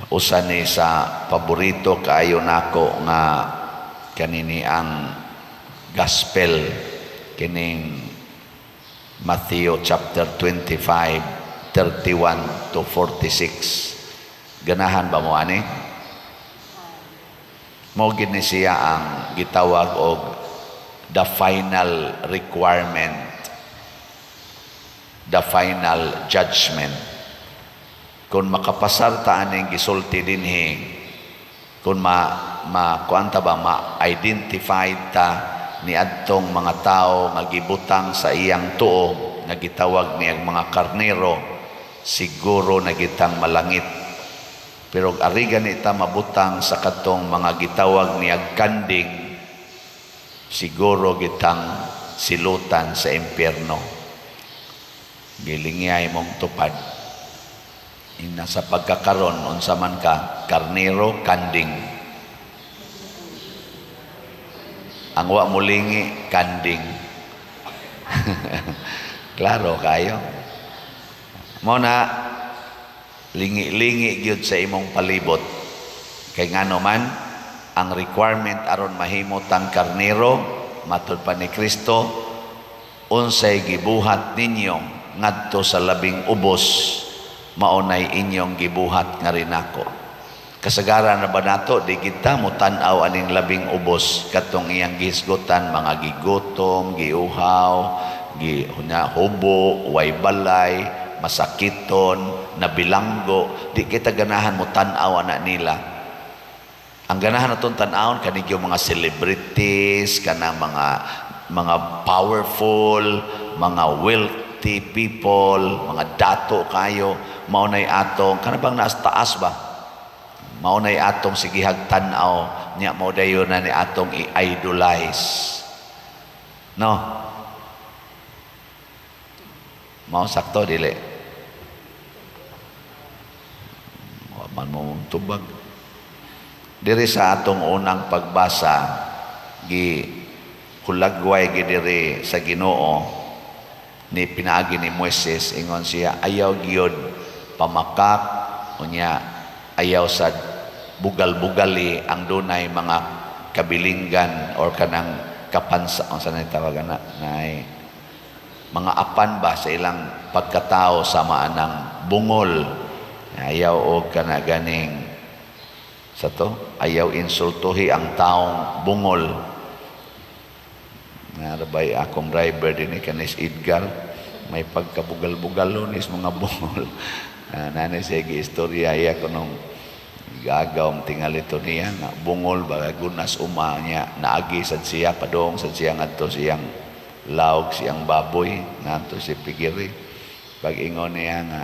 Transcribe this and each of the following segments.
Usa ni sa paborito kaayo nako nga kanini ang gospel kining Matthew chapter 25 31 to 46. Ganahan ba mo ani? Mao gid ni siya ang gitawag og the final requirement, the final judgment. Kung makapasar ta aning gisulti dinhi, kung kuanta ba ma-identify ta ni adtong mga tao nga gibutang sa iyang tuo nga gitawag niyang mga karnero, siguro na gitang malangit. Pero arigan ita mabutang sa katong mga gitawag niyang kanding, siguro gitang silutan sa impyerno. Gilingay mong tupad. Ina sa pagkakaron unsa man ka, karnero, kanding. Ang wa mulingi, kanding. Klaro kayo. Mo na lingi-lingi gyud sa imong palibot. Kay ngano man ang requirement aron mahimo tang karnero matud pa ni Kristo, unsay gibuhat ninyo ngadto sa labing ubos, maunay inyong gibuhat nga rin ako. Kasagaran na ba nato, di kita mo tanaw aning labing ubos katong iyang gisgutan, mga gigutom, giuhaw, hubo, way balay, masakiton, nabilanggo, di kita ganahan mo tanaw na nila. Ang ganahan natong tanawon kanig yung mga celebrities, kanang mga powerful, mga wealthy people, mga dato kayo, maunay atong kanabang naas taas ba, maunay atong sigihag tanaw niya, mao dayon na ni atong i-idolize, no? Mao sakto dili man mo tubag diri sa atong unang pagbasa, hulagway gidiri sa Ginoo ni pinaagi ni Moises, ingon siya ayaw gyud pamakak unya, ayaw sa bugal-bugali ang dunay mga kabilinggan or kanang kapansa, unsa na tawagan na mga apan ba sa ilang pagkatao sama anang bungol. Ayaw og kana ganing sa to, ayaw insultuhi ang taong bungol. Narabay akong driver din ni kanis Edgar, may pagkabugal-bugalo nis mga bungol. Nanay siya gi-istorya iya ko nung gagaw tingalito niya nga bungol ba gunas uma niya naagi sad siya padong sad siya ngadto siyang laog siyang baboy ngadto si pigiri. Pag ingon niya nga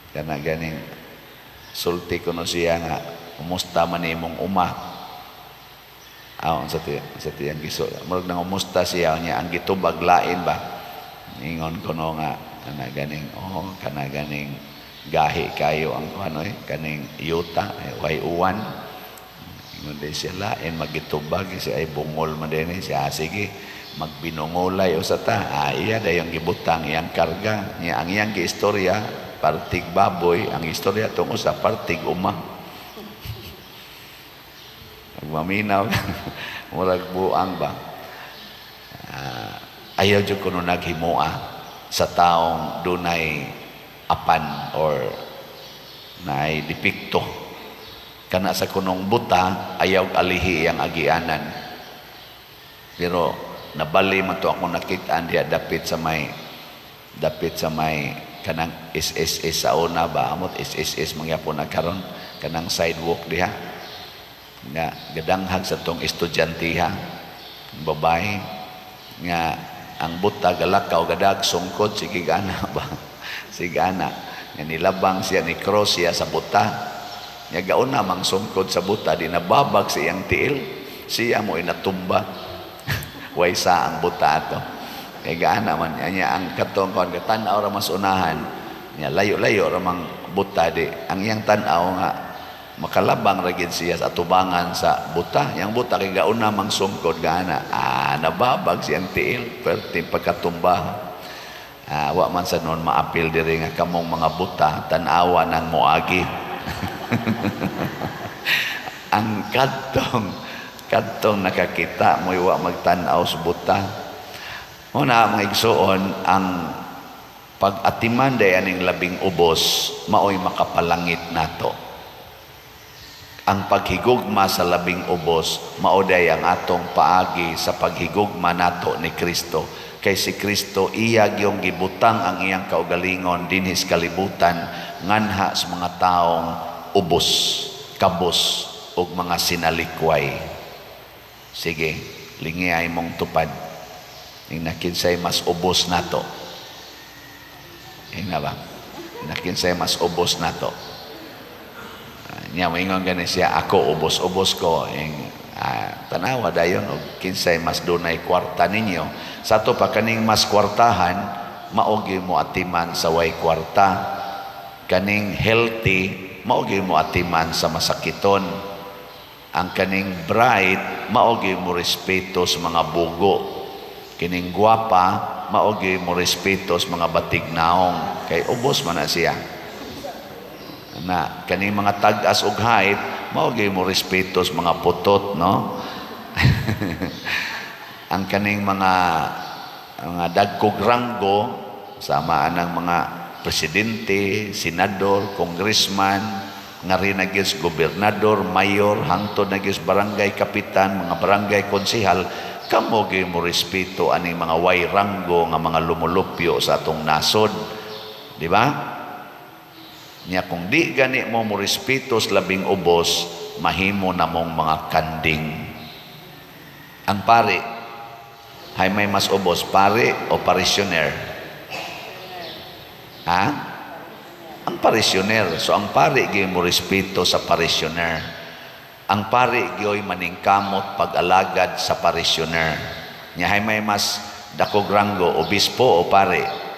kana ganing sulti ko no siya nga umusta man imong uma, sa tiyang giso murag nang umusta siya niya ang gitubag lain ba, ingon ko no nga kana ganing gahi kayo ang kuanoy kaning yuta way uwan, ingon din siya lain magitubag siya ay bungol man din siya, sige magbinungolay usata, iya dayong gibutang iyang karga niya, ang iyang giistorya partig baboy, ang istorya tungo sa partig uma. Magmaminaw murag buang ba, ayaw jud kuno naghimua sa taong dunay apan or naay dipikto kana sa kunong buta, ayaw alihi ang agianan. Pero nabali man to ako nakitaan diya dapit sa may kanang SSS sa una ba, amot SSS mangyapon nagkaron kanang sidewalk diha nga gadanghag sa tong estudyanteng babae nga ang buta galakaw gadag sungkod sige gana ba, sige ana nga nilabang siya ni cross siya sa buta nga gauna mang sungkod sa buta, di nababag siyang tiil, siya mo inatumba way sa ang buta ato. Kaya gaan naman niya ang katong kon tanaw ra mas unahan niya, layo-layo ra mang buta di ang iyang tanaw nga makalabang ra gid siya sa atubangan sa buta, yang buta kay gauna mang sungkod gaana nababag siyang tiil perti pagkatumba. Wa man sa noon maapil diri nga kamong mga buta tanawa nang moagi Ang kadtong nakakita mo iwa magtanaw sa buta. Una mga igsoon, ang pag-atiman day aning labing ubos maoy makapalangit nato. Ang paghigugma sa labing ubos mao day ang atong paagi sa paghigugma nato ni Kristo. Kay si Kristo iya gyung gibutang ang iyang kaugalingon dinhis kalibutan nganha sa mga taong ubos, kabos ug mga sinalikway. Sige, lingiay mong tupad. Ning nakinsay mas ubos nato. Ina ba? Nakinsay mas ubos nato. Nya moingon gani siya, ako ubos-ubos ko. Tanawa dayon og kinsay mas dunay kwarta ninyo. Sa to pa kaning mas kwartahan, maogi mo atiman sa way kwarta. Kaning healthy, maogi mo atiman sa masakiton. Ang kaning bright, maogi mo respeto sa mga bugo. Kining gwapa, maogi mo respeto sa mga batignaong. Kay ubos man na siya. Na kaning mga tag-as ug height, maogi mo respeto sa mga putot, no? Ang kaning mga dagkog ranggo, samaan ng mga presidente, senador, congressman, nga rin nagis gobernador, mayor, hangtod nagis barangay kapitan, mga barangay konsihal, kamogi mo respeto aning mga way ranggo nga mga lumulupyo sa atong nasod. Di ba? Nya kung di gani mo mo respeto sa labing ubos, mahimo na mong mga kanding. Ang pari, hay may mas ubos, pari o parisyoner? Ha? Ang parisyoner. So ang pari gyud mo respeto sa parisyoner. Ang pari gyud maningkamot pag-alagad sa parisyoner. Nya hay may mas dakog ranggo, obispo o pari?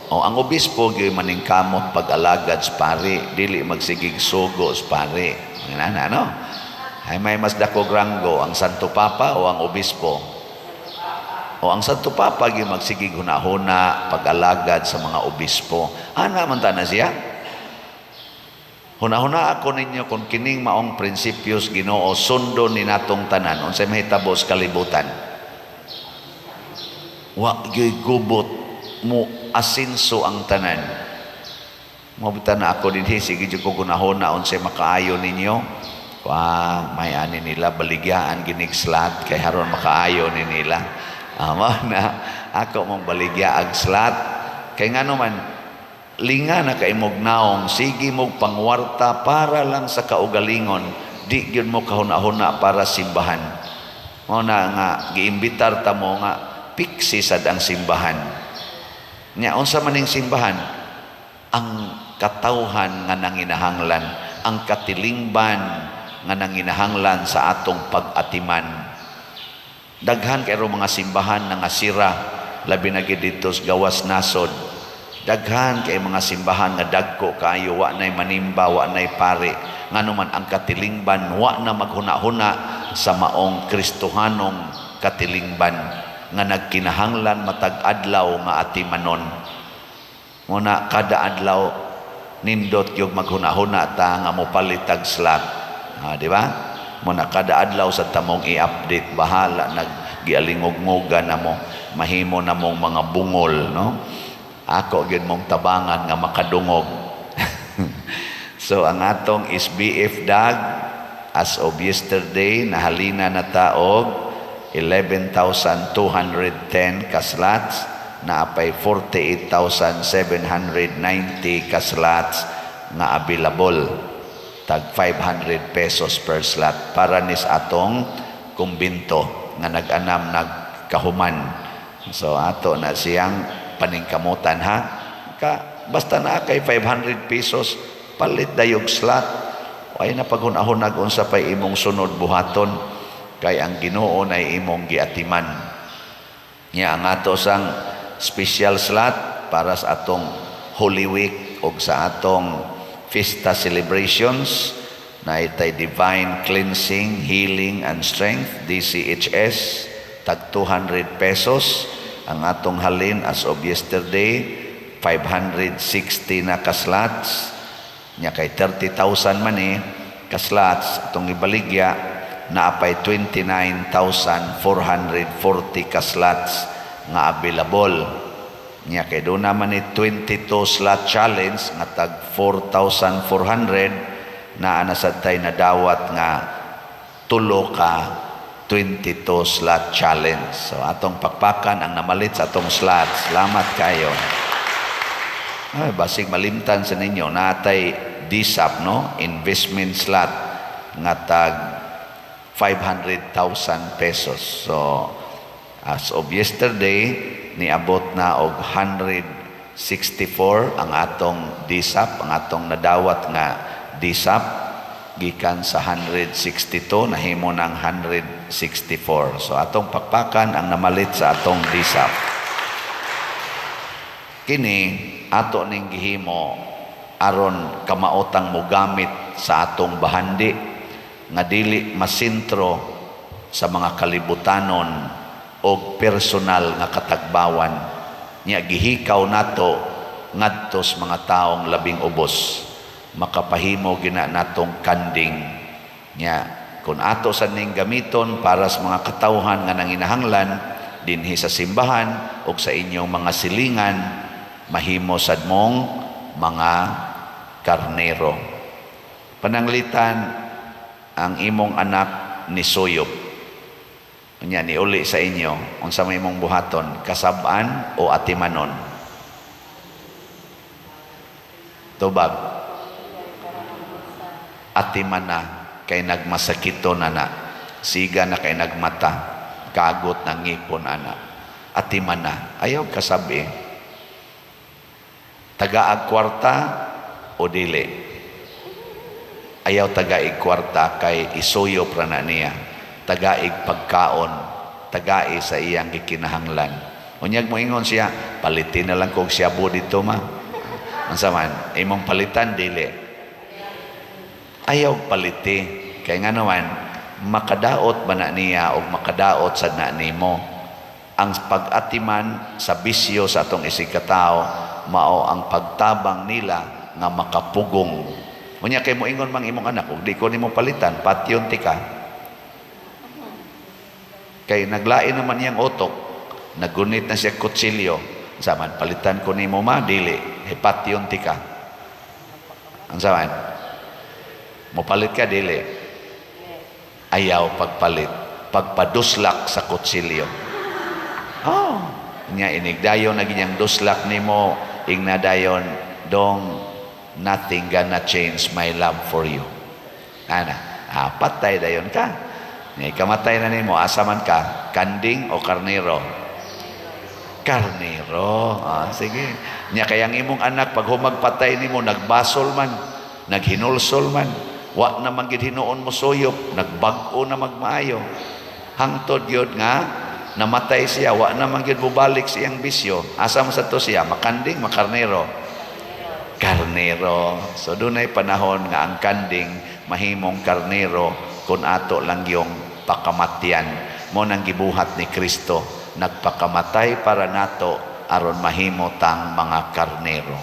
O ang obispo gyud maningkamot pag-alagad sa pari, dili magsigig sugo sa pari. Ano? Hay may mas dakog ranggo, ang Santo Papa o ang obispo? O ang Santo Papa gyud magsigig hunahuna pag-alagad sa mga obispo. Ana man ta na siya. Hunahuna ako ninyo kung kining maong prinsipyos Ginoo sundo ni natong tanan unsay mahitabo sa kalibutan. Wa gyud gubot mo asinso ang tanan. Mabutan na ako dinhi sige jud ko gunahon unsay makaayo ninyo. May ani nila baligyaan ginig-slat kay haron makaayo ni nila. Ama na ako mong baligya ag slat kay ngano man linga na kay mog naong sige mog pangwarta para lang sa kaugalingon, di gyud mo kahuna-huna para simbahan. Mao na nga giimbitar ta mo nga piksi sad ang simbahan. Nya unsa maning simbahan? Ang katawhan nga nanginahanglan, ang katilingban nga nanginahanglan sa atong pag-atiman. Daghan kay mga simbahan nga sira, labi na gid dito sa gawas nasod. Daghan kay mga simbahan nga dagko kaayo, wa nay manimba, wa nay pare. Nganuman ang katilingban wa na maghuna-huna sa maong Kristohanong katilingban nga nagkinahanglan matag adlaw nga atimanon. Muna kada adlaw nindot yung maghuna-huna ta nga mopalit tag slot. Di ba? Muna kada adlaw sa tamong i-update, bahala naggialingog-ngogan na mo, mahimo na mong mga bungol, no? Ako gyud mong tabangan nga makadungog. So ang atong SBF DAG as of yesterday nahalina na taog 11,210 ka slots, na apay 48,790 ka slots nga available. Tag 500 pesos per slot para nis atong kumbinto nga nag-anam nagkahuman. So ato na siyang paningkamutan ha. Basta na kay 500 pesos palit dayog slot. Ay na paghunahunag unsa pay imong sunod buhaton kay ang Ginoo nay imong giatiman. Nya ang ato sang special slot para sa atong Holy Week o sa atong Fiesta celebrations na itay Divine Cleansing, Healing and Strength, DCHS, tag 200 pesos. Ang atong halin as of yesterday, 560 na ka slots. Nya kay 30,000 man ka slots atong ibaligya na apay 29,440 ka slots nga available. Nya kay do naman 22 slot challenge nga tag 4,400 na anasad tay na dawat nga tulo ka 22 slot challenge. So atong pakpakan ang namalit sa atong slots. Salamat kayo. Ay, basig malimtan sa ninyo natay DSAP, no? Investment slot nga tag 500,000 pesos. So as of yesterday niabot na og 164 ang atong DSAP, ang atong nadawat nga DSAP gikan sa 162 nahimo ng 164. So atong pakpakan ang namalit sa atong DSAP. Kini ato ning gihimo aron kamaotang mo gamit sa atong bahandi nga dili masintro sa mga kalibutanon o personal nga katagbawan. Nya gihikaw nato ngadto sa mga taong labing ubos. Makapahimo gina natong kanding. Nya kun ato sa ning gamiton para sa mga katawhan nga nanginahanglan dinhi sa simbahan o sa inyong mga silingan, mahimo sad mong mga karnero. Pananglitan ang imong anak ni Suyop. Unya ni uli sa inyo, unsa may imong buhaton, kasab-an o atimanon? Tubag. Atimana kay nagmasakito na siga na kay nagmata, kagot ng ngipon ana. Atimana, ayaw kasabi. Tagaag kwarta o dili? Ayaw tagaig kwarta kay isuyo pra na niya. Tagaig pagkaon, tagai sa iyang gikinahanglan. Unyag mo ingon siya, palitin na lang kog siya dito ma. Unsa man, imong palitan dili. Ayaw paliti kay nga naman makadaot ba na niya o makadaot sa na nimo. Ang pag-atiman sa bisyo sa atong isikatao mao ang pagtabang nila nga makapugong. Unya kay mo ingon mang imong anak ug di ko nimo palitan, patyon ti ka. Kay naglain naman iyang utok, nagunit na siya kutsilyo. Saman palitan ko nimo ma dili, patyon ti ka. Ang saman mo palit ka dili. Ayaw pagpalit, pagpaduslak sa kutsilyo. Oh, nya inigdayon na ginyang duslak nimo, ignadayon dong nothing gonna change my love for you. Ana, patay dayon ka. Ngay kamatay na nimo, asa man ka, kanding o karnero? Karnero. Sige. Nya kayang imong anak pag humagpatay nimo nagbasol man, naghinulsol man, wa na man gid hinuon mo suyop, nagbag-o na magmaayo. Hangtod gyud nga namatay siya, wa na man gyud bubalik siyang bisyo. Asa man sa to siya, makanding, makarnero? Karnero. So dunay panahon nga ang kanding mahimong karnero kun ato lang yung pakamatyan. Mo nang gibuhat ni Kristo, nagpakamatay para nato aron mahimo tang mga karnero.